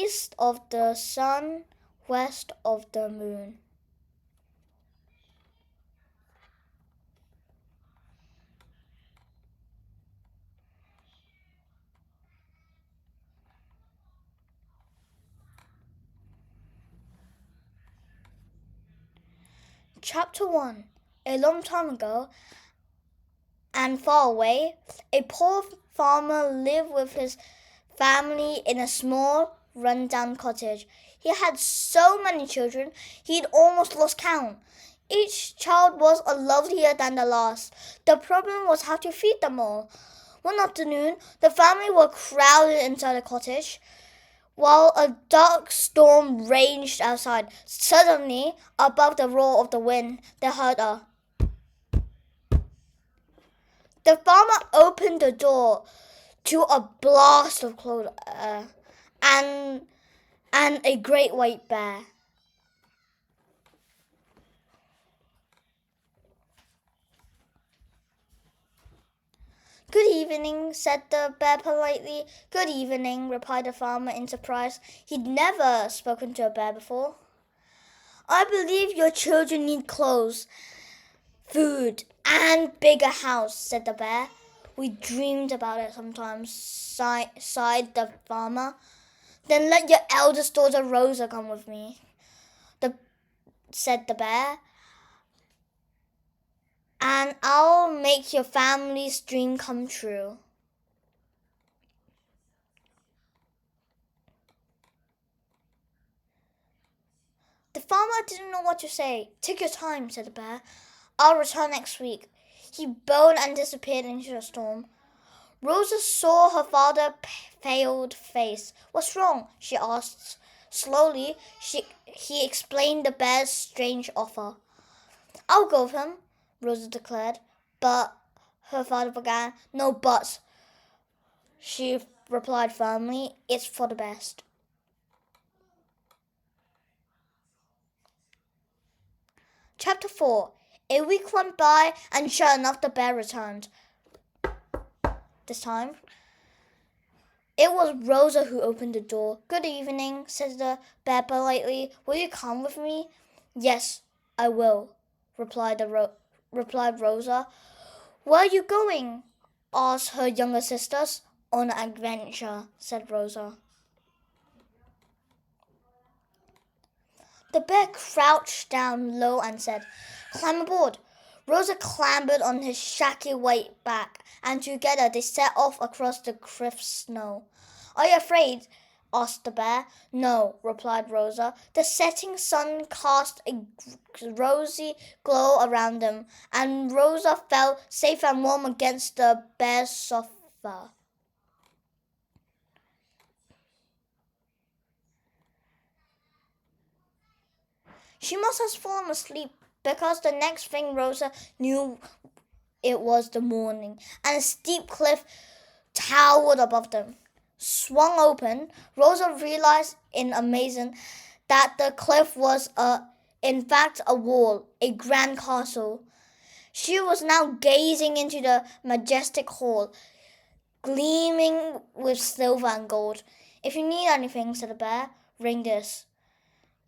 east of the sun, west of the moon. Chapter 1. A long time ago and far away, a poor farmer lived with his family in a small, run-down cottage. He had so many children, he'd almost lost count. Each child was lovelier than the last. The problem was how to feed them all. One afternoon, the family were crowded inside the cottage, while a dark storm raged outside. Suddenly, above the roar of the wind, they heard a... The farmer opened the door to a blast of cold air and a great white bear. "Good evening," said the bear politely. "Good evening," replied the farmer in surprise. He'd never spoken to a bear before. "I believe your children need clothes, food, and bigger house," said the bear. "We dreamed about it sometimes," sighed the farmer. "Then let your eldest daughter Rosa come with me," said the bear, "and I'll make your family's dream come true." The farmer didn't know what to say. "Take your time," said the bear. "I'll return next week." He bowed and disappeared into the storm. Rosa saw her father's pale face. "What's wrong?" she asked. Slowly, he explained the bear's strange offer. "I'll go with him," Rosa declared. "But," her father began. "No buts," she replied firmly. "It's for the best." Chapter 4. A week went by, and sure enough, the bear returned. This time, it was Rosa who opened the door. "Good evening," said the bear politely. "Will you come with me?" "Yes, I will," replied Rosa. "Where are you going?" asked her younger sisters. "On an adventure," said Rosa. The bear crouched down low and said, "Climb aboard." Rosa clambered on his shaggy white back, and together they set off across the crisp snow. "Are you afraid?" asked the bear. "No," replied Rosa. The setting sun cast a rosy glow around them, and Rosa felt safe and warm against the bear's soft fur. She must have fallen asleep, because the next thing Rosa knew, it was the morning, and a steep cliff towered above them. Swung open, Rosa realized in amazement that the cliff was in fact a wall, a grand castle. She was now gazing into the majestic hall, gleaming with silver and gold. "If you need anything," said the bear, "ring this."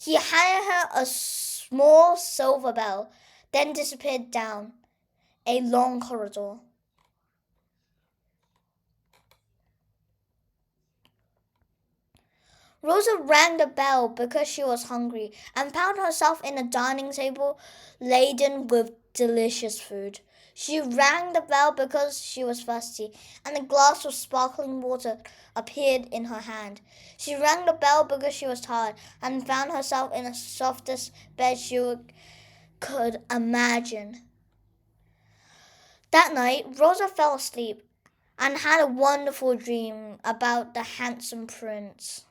He handed her a small silver bell, then disappeared down a long corridor. Rosa rang the bell because she was hungry and found herself in a dining table laden with delicious food. She rang the bell because she was thirsty, and a glass of sparkling water appeared in her hand. She rang the bell because she was tired and found herself in the softest bed she could imagine. That night, Rosa fell asleep and had a wonderful dream about the handsome prince.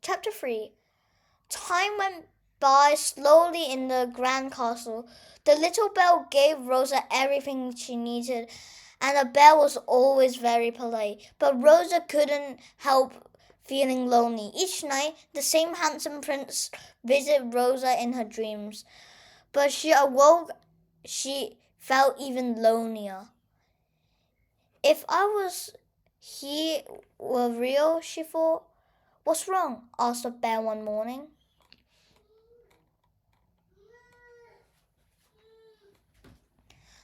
Chapter 3. Time went by slowly in the grand castle. The little bell gave Rosa everything she needed, and the bell was always very polite. But Rosa couldn't help feeling lonely. Each night, the same handsome prince visited Rosa in her dreams. But she awoke, she felt even lonelier. If he were real, she thought. What's wrong? Asked the bear one morning.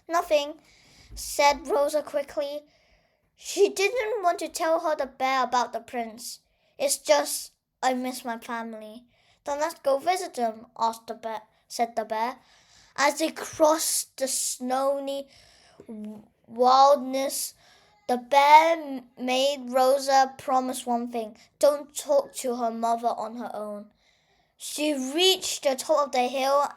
Nothing, said Rosa quickly. She didn't want to tell the bear about the prince. It's just I miss my family. Then let's go visit them, said the bear. As they crossed the snowy wilderness, the bear made Rosa promise one thing: don't talk to her mother on her own. She reached the top of the hill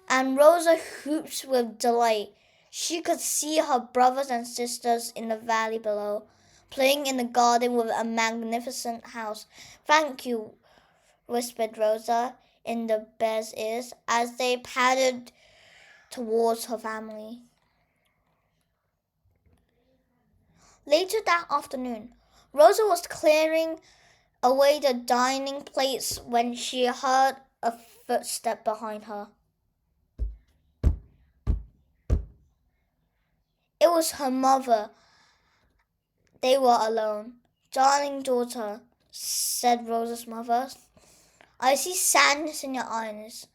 and Rosa whooped with delight. She could see her brothers and sisters in the valley below, playing in the garden with a magnificent house. Thank you, whispered Rosa in the bear's ears as they padded towards her family. Later that afternoon, Rosa was clearing away the dining plates when she heard a footstep behind her. It was her mother. They were alone. Darling daughter, said Rosa's mother, I see sadness in your eyes.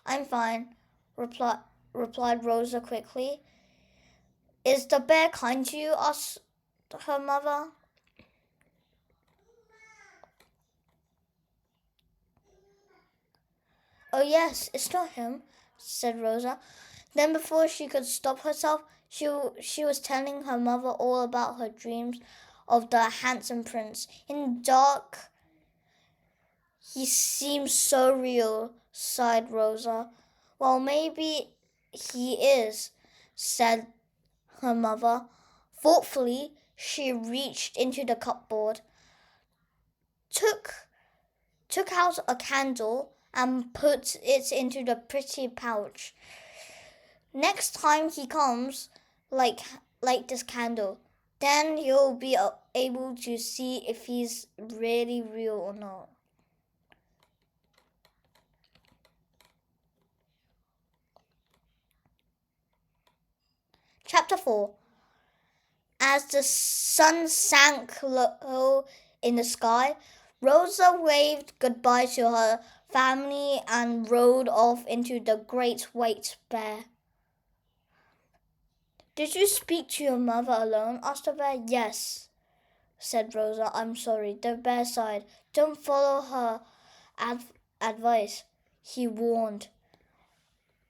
I'm fine, replied Rosa quickly. Is the bear kind to you? Asked her mother. Oh yes, it's not him, said Rosa. Then before she could stop herself, she was telling her mother all about her dreams of the handsome prince. In the dark, he seems so real, sighed Rosa. Well, maybe he is, said her mother. Thoughtfully, she reached into the cupboard, took out a candle, and put it into the pretty pouch. Next time he comes, light this candle. Then you'll be able to see if he's really real or not. Chapter 4. As the sun sank low in the sky, Rosa waved goodbye to her family and rode off into the great white bear. Did you speak to your mother alone? Asked the bear. Yes, said Rosa. I'm sorry. The bear sighed. Don't follow her advice, he warned,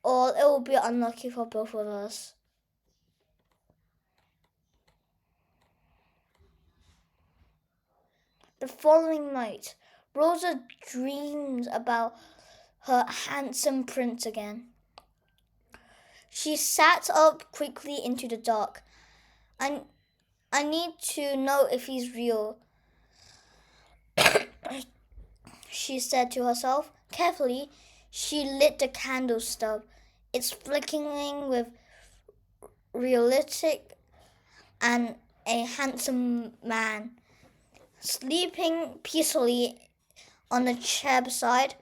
or it will be unlucky for both of us. The following night, Rosa dreamed about her handsome prince again. She sat up quickly into the dark. I need to know if he's real, she said to herself. Carefully, she lit the candle stub. It's flickering with realistic and a handsome man, sleeping peacefully on the chair beside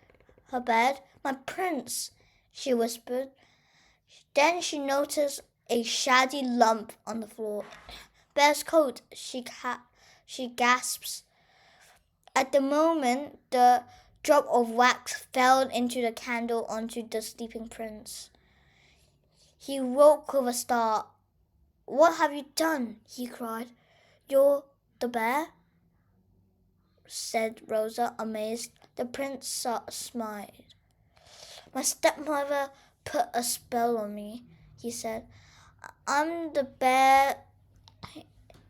her bed. My prince, she whispered. Then she noticed a shady lump on the floor. Bear's coat, she gasps. At the moment, the drop of wax fell into the candle onto the sleeping prince. He woke with a start. What have you done? He cried. You're the bear? Said Rosa, amazed. The prince smiled. My stepmother put a spell on me, he said. I'm the bear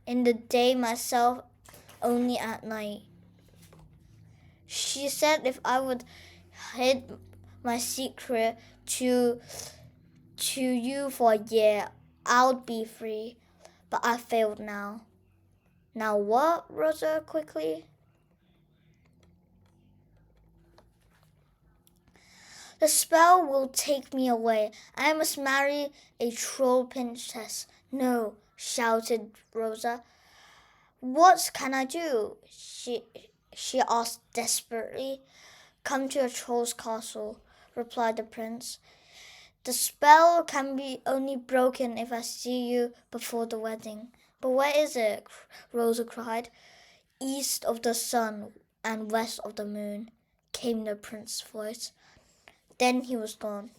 in the day myself, only at night. She said if I would hide my secret to you for a year, I'd be free. But I failed now. Now what? Rosa quickly. The spell will take me away. I must marry a troll princess. No, shouted Rosa. What can I do? She asked desperately. Come to a troll's castle, replied the prince. The spell can be only broken if I see you before the wedding. But where is it? Rosa cried. East of the sun and west of the moon, came the prince's voice. Then he was gone.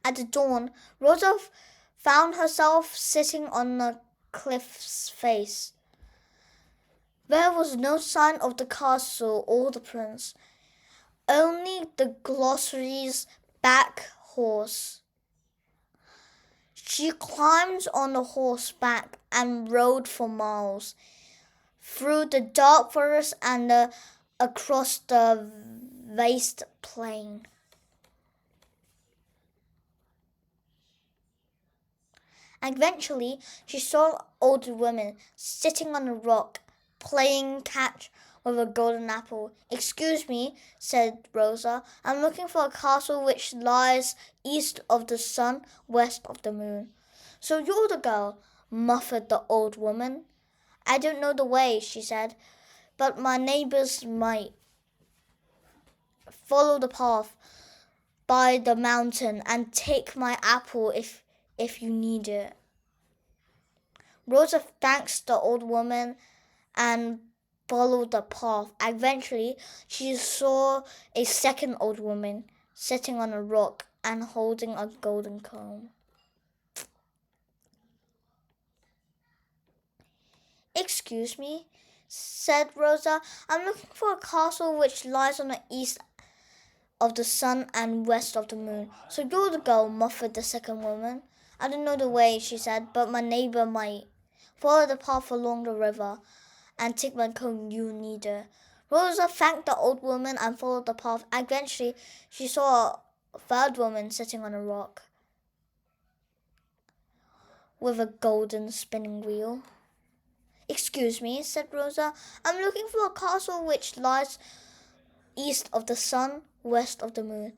At the dawn, Rosa found herself sitting on a cliff's face. There was no sign of the castle or the prince, only the glossary's back horse. She climbed on the horseback and rode for miles, through the dark forest and across the vast plain. Eventually, she saw an old woman sitting on a rock, playing catch with a golden apple. "Excuse me," said Rosa, "I'm looking for a castle which lies east of the sun, west of the moon." "So you're the girl," muttered the old woman. "I don't know the way," she said, "but my neighbors might. Follow the path by the mountain and take my apple if you need it." Rosa thanked the old woman and followed the path. Eventually, she saw a second old woman sitting on a rock and holding a golden comb. "Excuse me," said Rosa, "I'm looking for a castle which lies on the east of the sun and west of the moon." "So you're the girl," muttered the second woman. "I don't know the way," she said, "but my neighbor might. Follow the path along the river and take my comb, you neither." Rosa thanked the old woman and followed the path. Eventually, she saw a third woman sitting on a rock with a golden spinning wheel. "Excuse me," said Rosa, "I'm looking for a castle which lies east of the sun, west of the moon."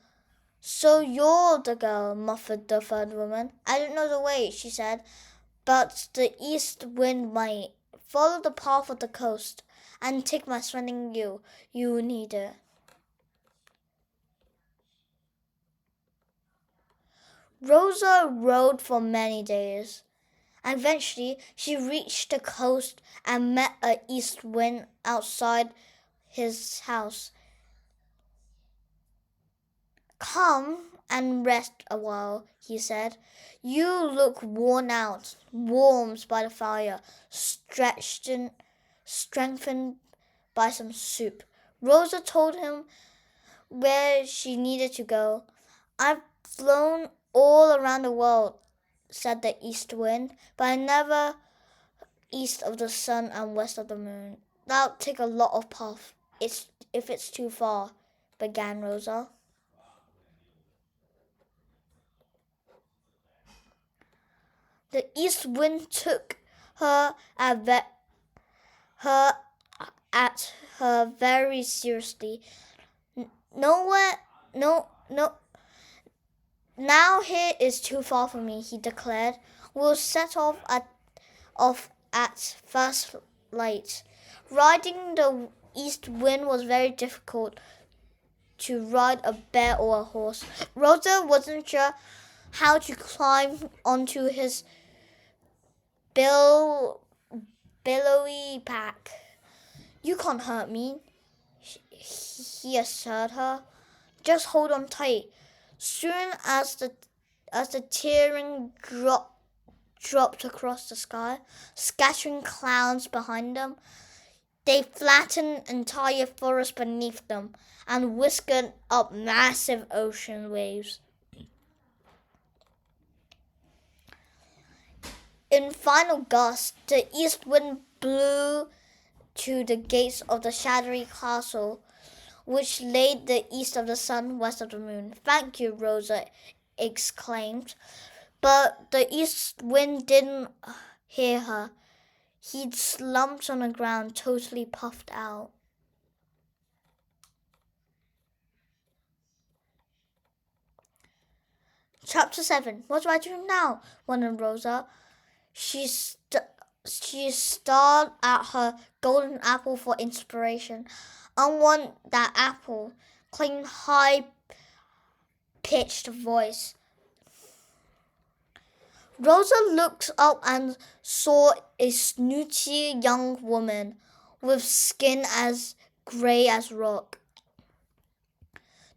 "So you're the girl," muttered the third woman. "I don't know the way," she said, "but the east wind might. Follow the path of the coast and take my spinning wheel. You need it." Rosa rode for many days. Eventually, she reached the coast and met an east wind outside his house. "Come and rest a while," he said. "You look worn out." Warmed by the fire, strengthened by some soup, Rosa told him where she needed to go. "I've flown all around the world," said the east wind, "but never east of the sun and west of the moon. That'll take a lot of puff. If it's too far," began Rosa. The east wind took her at her very seriously. "Nowhere, no. Now here is too far for me," he declared. "We'll set off at first light." Riding the east wind was very difficult to ride a bear or a horse. Rosa wasn't sure how to climb onto his billowy back. "You can't hurt me," he assured her. "Just hold on tight." Soon as the tearing dropped across the sky, scattering clouds behind them, they flattened entire forests beneath them and whisked up massive ocean waves. In final gusts, the east wind blew to the gates of the shadowy castle, which lay the east of the sun, west of the moon. "Thank you," Rosa exclaimed. But the east wind didn't hear her. He'd slumped on the ground, totally puffed out. Chapter 7. What do I do now? Wondered Rosa. She stared at her golden apple for inspiration. I want that apple, clean, high-pitched voice. Rosa looked up and saw a snooty young woman with skin as grey as rock.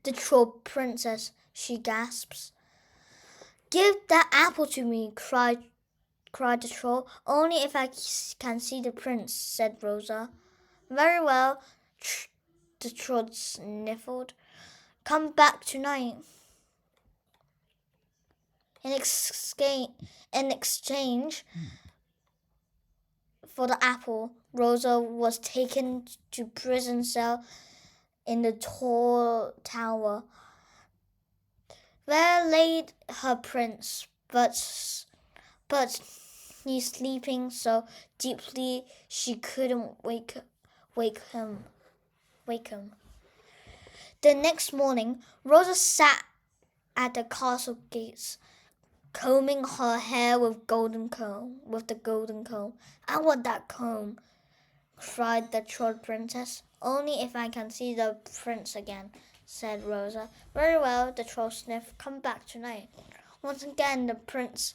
The troll princess, she gasps. Give that apple to me, cried the troll. Only if I can see the prince, said Rosa. Very well, the troll sniffled. Come back tonight. In exchange for the apple, Rosa was taken to prison cell in the tall tower. There lay her prince, but he's sleeping so deeply she couldn't wake him. The next morning, Rosa sat at the castle gates, combing her hair with the golden comb. I want that comb, cried the troll princess. Only if I can see the prince again, said Rosa. Very well, the troll sniffed. Come back tonight. Once again, the prince,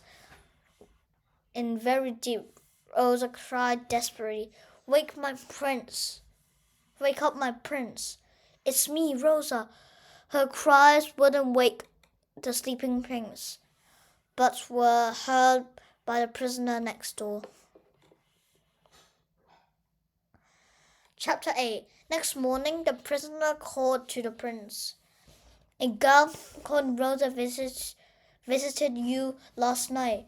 in very deep, Rosa cried desperately, Wake my prince. Wake up my prince. It's me, Rosa. Her cries wouldn't wake the sleeping prince, but were heard by the prisoner next door. Chapter 8. Next morning, the prisoner called to the prince. A girl called Rosa visited you last night,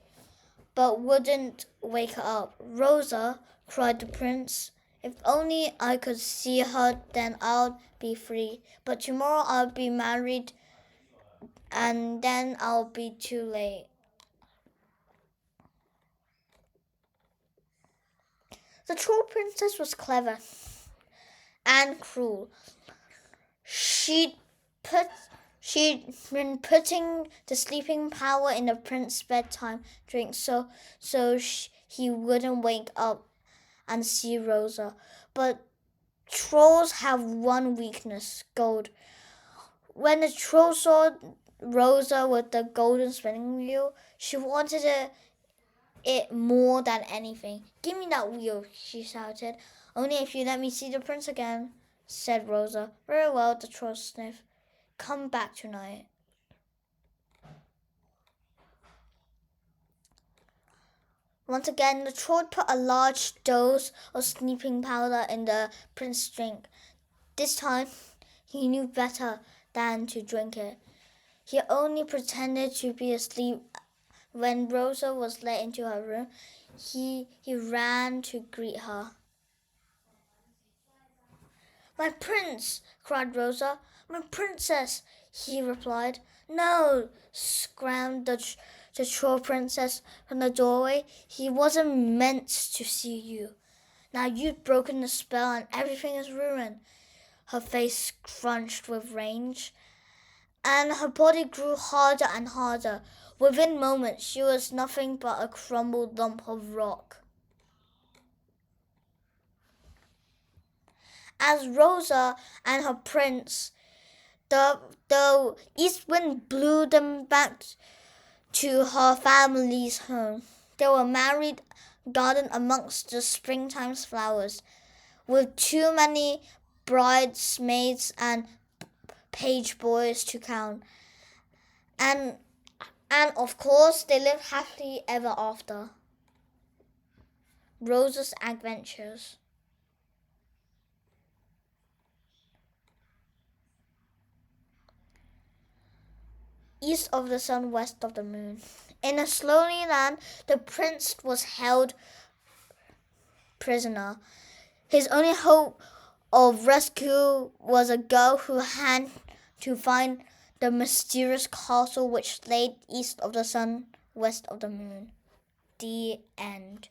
but wouldn't wake her up. Rosa, cried the prince, if only I could see her, then I'll be free. But tomorrow I'll be married, and then I'll be too late. The troll princess was clever and cruel. She'd been putting the sleeping powder in the prince's bedtime drink so he wouldn't wake up and see Rosa. But trolls have one weakness, gold. When the troll saw Rosa with the golden spinning wheel, she wanted it more than anything. Give me that wheel, she shouted. Only if you let me see the prince again, said Rosa. Very well, the troll sniffed. Come back tonight. Once again, the troll put a large dose of sleeping powder in the prince's drink. This time, he knew better than to drink it. He only pretended to be asleep. When Rosa was led into her room, he ran to greet her. My prince, cried Rosa. My princess, he replied. No, screamed the troll princess from the doorway. He wasn't meant to see you. Now you've broken the spell and everything is ruined. Her face crunched with rage, and her body grew harder and harder. Within moments, she was nothing but a crumbled lump of rock. As Rosa and her prince, the east wind blew them back to her family's home. They were married, garden amongst the springtime flowers, with too many bridesmaids and page boys to count. And of course, they lived happily ever after. Rosa's Adventures. East of the sun, west of the moon. In a lonely land, the prince was held prisoner. His only hope of rescue was a girl who had to find the mysterious castle which lay east of the sun, west of the moon. The end.